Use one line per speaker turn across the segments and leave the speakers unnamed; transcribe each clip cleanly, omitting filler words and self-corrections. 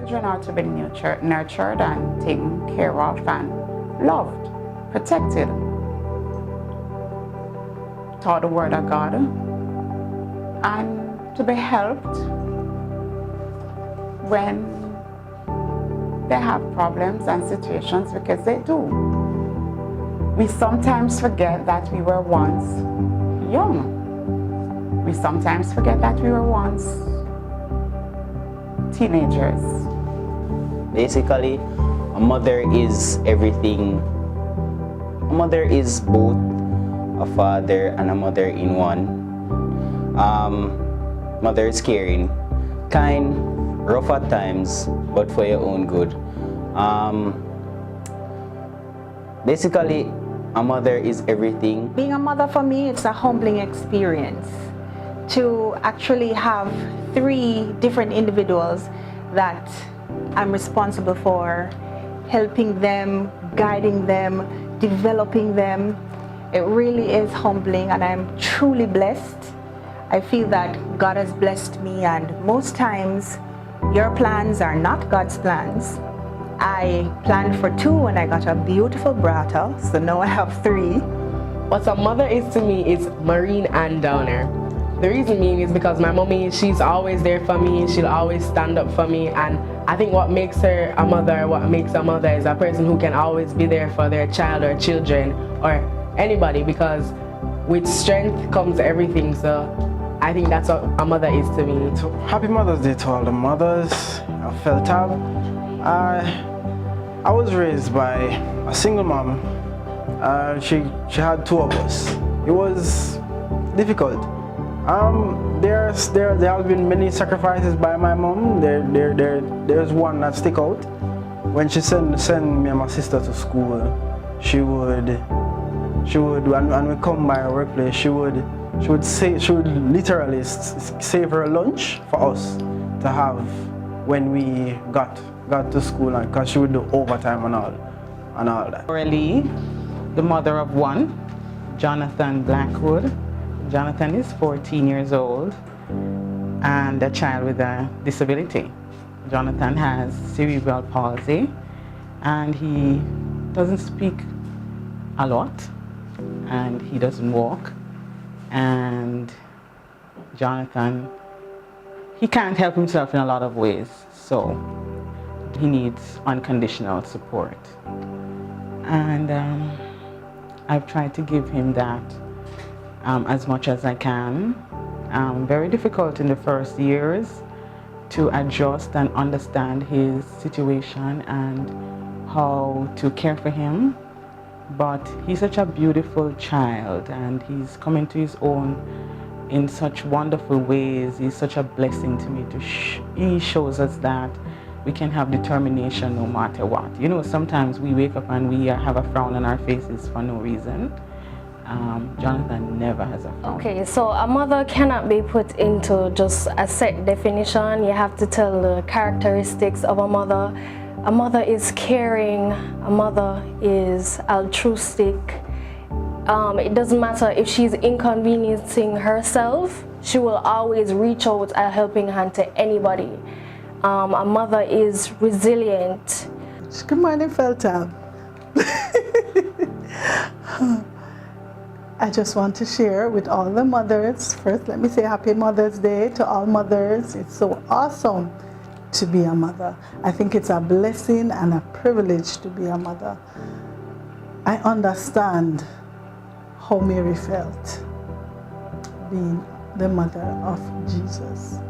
Children are to be nurtured and taken care of and loved, protected. Taught the Word of God and to be helped when they have problems and situations, because they do. We sometimes forget that we were once young. We sometimes forget that we were once teenagers.
Basically, a mother is everything. A mother is both a father and a mother in one. Mother is caring, kind, rough at times, but for your own good. Basically, a mother is everything.
Being a mother for me, it's a humbling experience to actually have 3 different individuals that I'm responsible for, helping them, guiding them, developing them. It really is humbling, and I'm truly blessed. I feel that God has blessed me, and most times your plans are not God's plans. I planned for 2 and I got a beautiful brata, so now I have 3.
What a mother is to me is marine and downer. The reason being is because my mommy, she's always there for me, she'll always stand up for me, and I think what makes her a mother, what makes a mother is a person who can always be there for their child or children or anybody, because with strength comes everything. So I think that's what a mother is to me.
So happy Mother's Day to all the mothers of Feltab. I was raised by a single mom. She had 2 of us. It was difficult. There have been many sacrifices by my mom. There's one that stick out. When she send me and my sister to school, she would when we come by our workplace, she would literally save her lunch for us to have when we got to school, because she would do overtime and all that.
Aurelie, the mother of 1, Jonathan Blackwood. Jonathan is 14 years old and a child with a disability. Jonathan has cerebral palsy and he doesn't speak a lot and he doesn't walk. And Jonathan, he can't help himself in a lot of ways, so he needs unconditional support. And I've tried to give him that as much as I can. Very difficult in the first years to adjust and understand his situation and how to care for him. But he's such a beautiful child and he's coming to his own in such wonderful ways. He's such a blessing to me. He shows us that we can have determination no matter what. You know, sometimes we wake up and we have a frown on our faces for no reason. Jonathan never has a frown.
Okay, so a mother cannot be put into just a set definition. You have to tell the characteristics of a mother. A mother is caring, a mother is altruistic. It doesn't matter if she's inconveniencing herself, she will always reach out a helping hand to anybody. A mother is resilient.
Good morning, Feltab. I just want to share with all the mothers. First, let me say Happy Mother's Day to all mothers. It's so awesome to be a mother. I think it's a blessing and a privilege to be a mother. I understand how Mary felt being the mother of Jesus.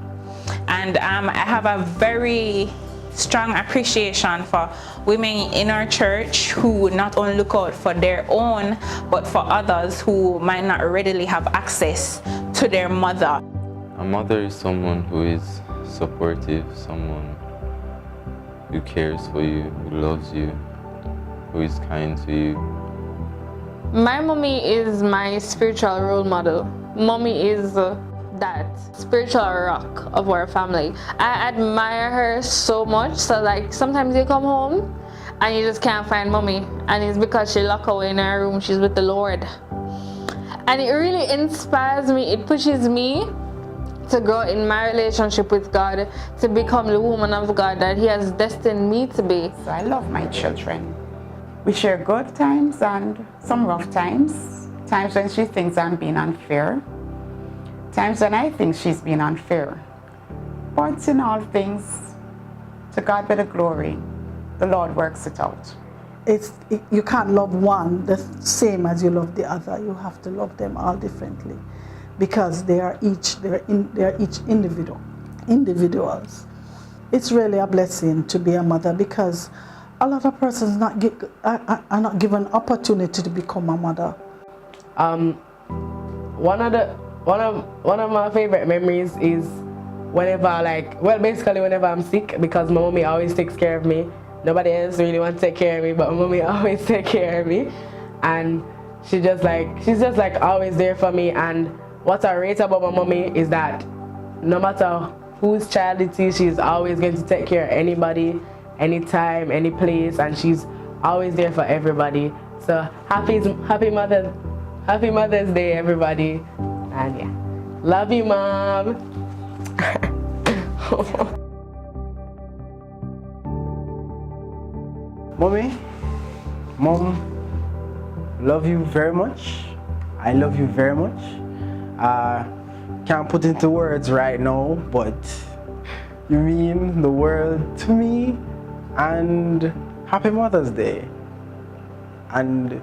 And I have a very strong appreciation for women in our church who not only look out for their own, but for others who might not readily have access to their mother.
A mother is someone who is supportive, someone who cares for you, who loves you, who is kind to you.
My mommy is my spiritual role model. Mommy is that spiritual rock of our family. I admire her so much, so like sometimes you come home and you just can't find mommy, and it's because she locked away in her room, she's with the Lord. And it really inspires me, it pushes me to grow in my relationship with God, to become the woman of God that He has destined me to be.
So I love my children. We share good times and some rough times. Times when she thinks I'm being unfair. Times when I think she's being unfair. But in all things, to God be the glory. The Lord works it out.
You can't love one the same as you love the other. You have to love them all differently, because they're each individuals. It's really a blessing to be a mother, because a lot of persons are not given opportunity to become a mother.
One of my favorite memories is whenever I'm sick, because my mommy always takes care of me. Nobody else really wants to take care of me, but my mommy always takes care of me, and she's just like always there for me. And what I rate about my mommy is that no matter whose child it is, she's always going to take care of anybody, anytime, any place, and she's always there for everybody. So happy Mother's Day, everybody, and yeah, love you, Mom.
Mom, love you very much. I love you very much. Can't put into words right now, but you mean the world to me. And happy Mother's Day. And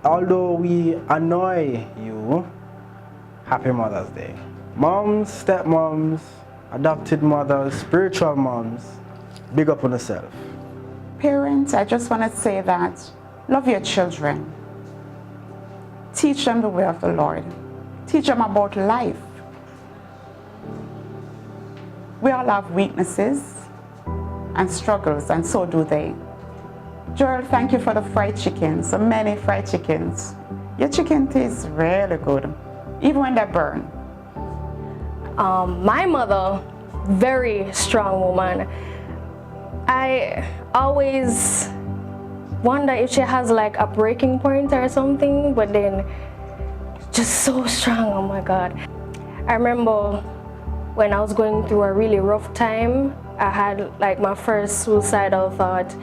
although we annoy you, happy Mother's Day. Moms, stepmoms, adopted mothers, spiritual moms, big up on yourself.
Parents, I just want to say that love your children. Teach them the way of the Lord. Teach them about life. We all have weaknesses and struggles, and so do they. Joel, thank you for the fried chicken, so many fried chickens. Your chicken tastes really good, even when they're burned.
My mother, very strong woman. I always wonder if she has like a breaking point or something, but then just so strong, oh my God. I remember when I was going through a really rough time, I had like my first suicidal thought,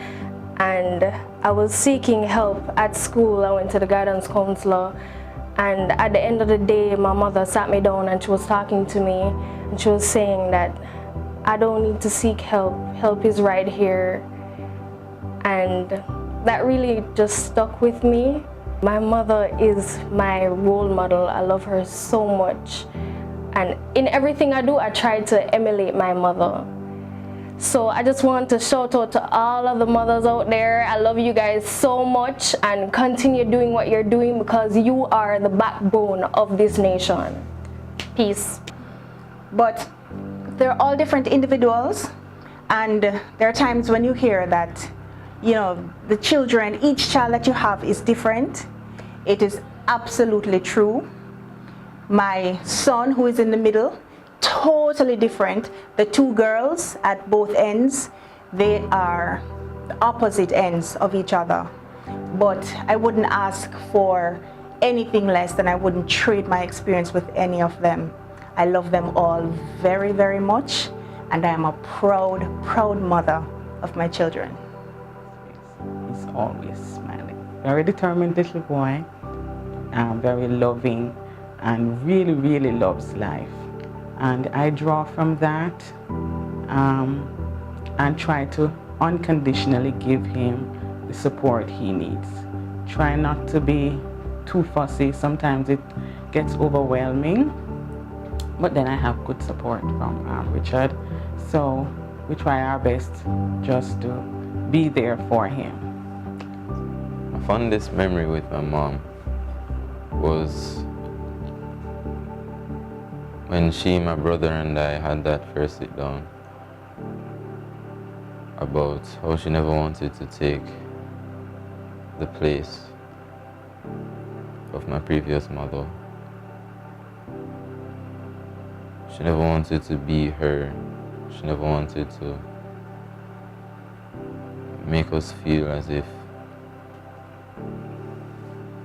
and I was seeking help at school. I went to the guidance counselor, and at the end of the day, my mother sat me down and she was talking to me, and she was saying that I don't need to seek help. Help is right here. And that really just stuck with me. My mother is my role model. I love her so much. And in everything I do, I try to emulate my mother. So I just want to shout out to all of the mothers out there. I love you guys so much, and continue doing what you're doing, because you are the backbone of this nation. Peace.
But they're all different individuals, and there are times when you hear that, you know, the children, each child that you have is different. It is absolutely true. My son, who is in the middle, totally different. The two girls at both ends, they are the opposite ends of each other. But I wouldn't ask for anything less than I wouldn't trade my experience with any of them. I love them all very, very much, and I am a proud, proud mother of my children.
He's always smiling. Very determined little boy, very loving, and really, really loves life. And I draw from that and try to unconditionally give him the support he needs. Try not to be too fussy. Sometimes it gets overwhelming. But then I have good support from Richard, so we try our best just to be there for him.
My fondest memory with my mom was when she, my brother, and I had that first sit down about how she never wanted to take the place of my previous mother. She never wanted to be her. She never wanted to make us feel as if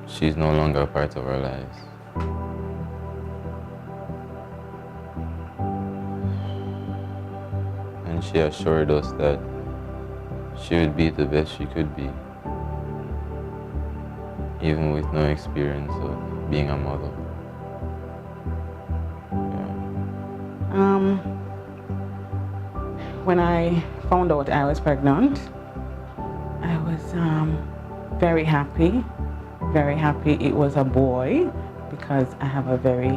she's no longer a part of our lives. and she assured us that she would be the best she could be, even with no experience of being a mother. Yeah.
When I found out I was pregnant, I was very happy it was a boy, because I have a very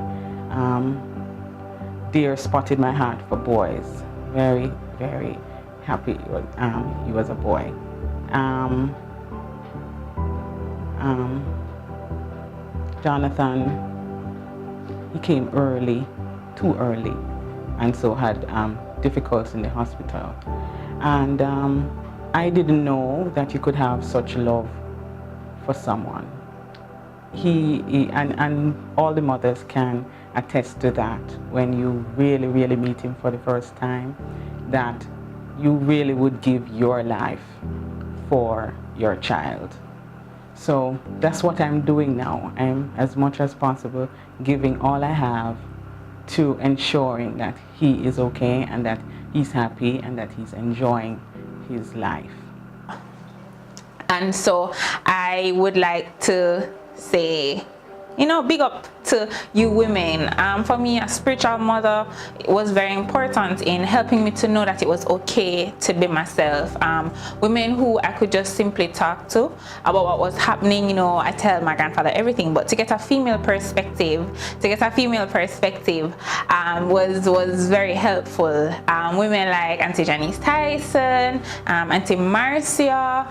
dear spot in my heart for boys. Very, very happy he was a boy. Jonathan, he came early, too early, and so had difficulties in the hospital. And I didn't know that you could have such love for someone. And all the mothers can attest to that, when you really, really meet him for the first time, that you really would give your life for your child. So that's what I'm doing now. I'm, as much as possible, giving all I have to ensuring that he is okay and that he's happy and that he's enjoying his life.
And so I would like to say, you know, big up to you women. For me, a spiritual mother was very important in helping me to know that it was okay to be myself. Women who I could just simply talk to about what was happening, you know, I tell my grandfather everything, but to get a female perspective, was very helpful. Women like Auntie Janice Tyson, Auntie Marcia,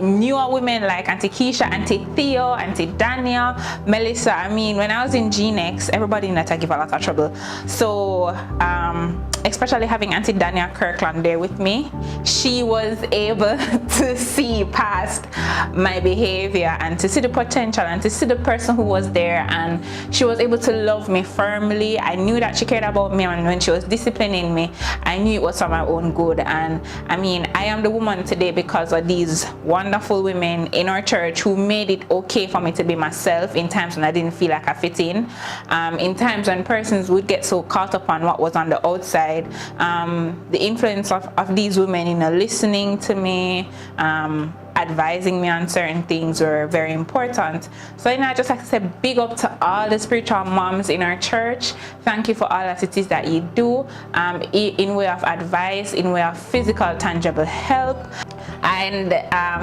newer women like Auntie Keisha, Auntie Theo, Auntie Daniel, Melissa. I mean, when I was in Gnexx, everybody in that I give a lot of trouble. So especially having Auntie Daniel Kirkland there with me, she was able to see past my behavior and to see the potential and to see the person who was there, and she was able to love me firmly. I knew that she cared about me, and when she was disciplining me, I knew it was for my own good. And I mean, I am the woman today because of these wonderful women in our church who made it okay for me to be myself in times when I didn't feel like I fit in times when persons would get so caught up on what was on the outside. The influence of these women, you know, listening to me, advising me on certain things were very important. So, you know, I just like to say big up to all the spiritual moms in our church. Thank you for all that it is that you do in way of advice, in way of physical, tangible help. And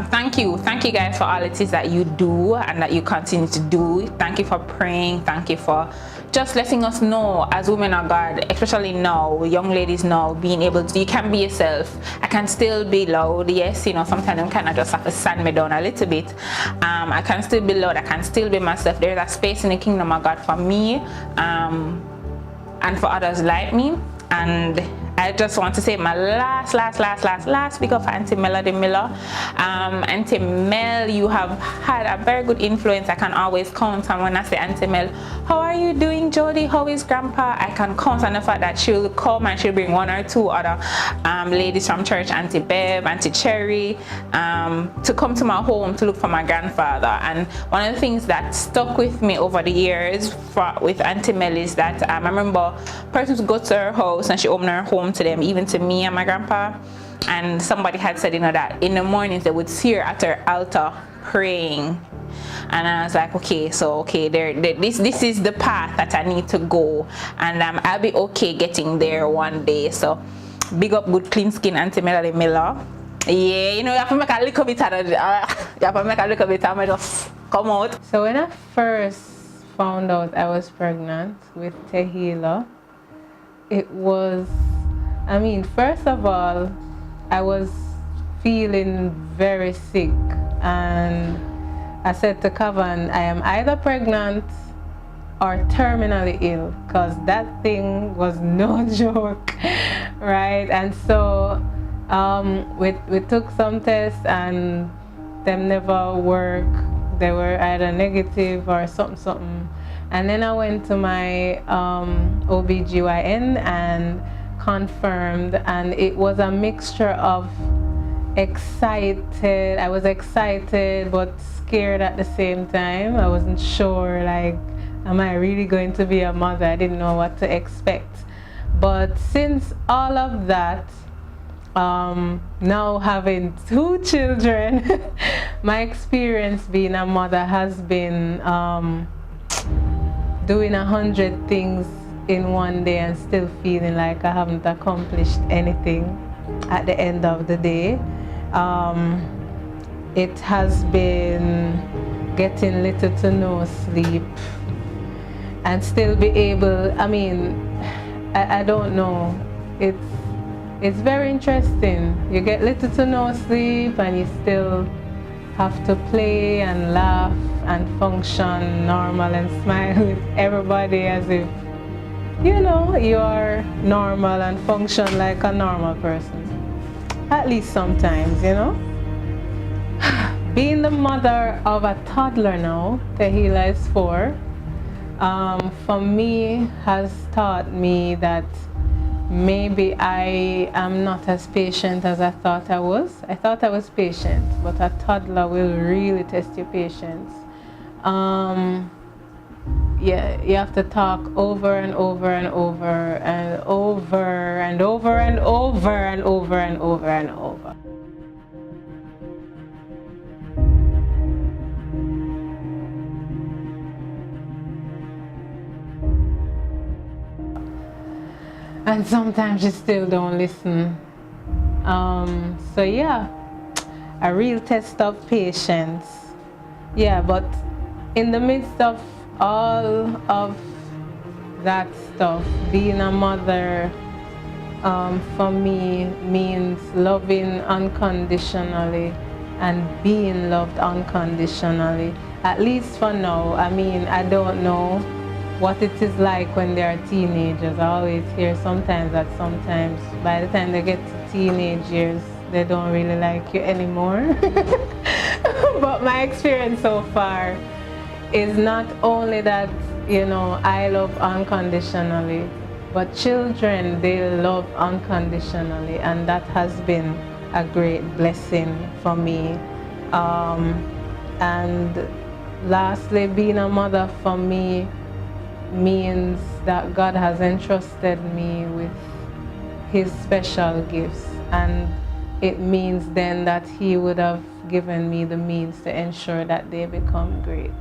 thank you guys for all it is that you do and that you continue to do. Thank you for praying. Thank you for just letting us know as women of God, especially now, young ladies now, being able to, you can be yourself. I can still be loud. Yes, you know, sometimes I'm kind of just have to sand me down a little bit. I can still be loud. I can still be myself. There's a space in the kingdom of God for me and for others like me. And I just want to say my last big up for Auntie Melody Miller. Auntie Mel, you have had a very good influence. I can always count on when I say Auntie Mel, how are you doing, Jody? How is Grandpa? I can count on the fact that she'll come and she'll bring one or two other ladies from church, Auntie Bev, Auntie Cherry, to come to my home to look for my grandfather. And one of the things that stuck with me over the years with Auntie Mel is that I remember persons go to her house and she opened her home to them, even to me and my grandpa, and somebody had said, you know, that in the mornings they would see her at her altar praying. And I was like, okay, so this is the path that I need to go, and I'll be okay getting there one day. So big up good clean skin Auntie Melody Miller. Yeah, you know, you have to make a little bit of it, just come out.
So when I first found out I was pregnant with Tehila, it was, I mean, first of all, I was feeling very sick, and I said to Kavan, I am either pregnant or terminally ill, because that thing was no joke, right? And so we took some tests and them never worked. They were either negative or something. And then I went to my OBGYN and confirmed, and it was a mixture of excited. I was excited but scared at the same time. I wasn't sure, like, am I really going to be a mother? I didn't know what to expect. But since all of that, now having 2 children, my experience being a mother has been doing 100 things in one day and still feeling like I haven't accomplished anything at the end of the day. It has been getting little to no sleep and still be able, I don't know, it's very interesting. You get little to no sleep and you still have to play and laugh and function normal and smile with everybody as if, you know, you are normal and function like a normal person. At least sometimes, you know. Being the mother of a toddler now, Tehila is 4, for me has taught me that maybe I am not as patient as I thought I was. I thought I was patient, but a toddler will really test your patience. Yeah, you have to talk over and over and over and over and over and over and over and over and over. And sometimes you still don't listen. So yeah, a real test of patience. Yeah, but in the midst of all of that stuff, being a mother for me means loving unconditionally and being loved unconditionally. At least for now. I don't know what it is like when they are teenagers. I always hear sometimes that sometimes by the time they get to teenage years, they don't really like you anymore. But my experience so far is not only that, you know, I love unconditionally, but children, they love unconditionally, and that has been a great blessing for me. And lastly, being a mother for me means that God has entrusted me with His special gifts, and it means then that He would have given me the means to ensure that they become great.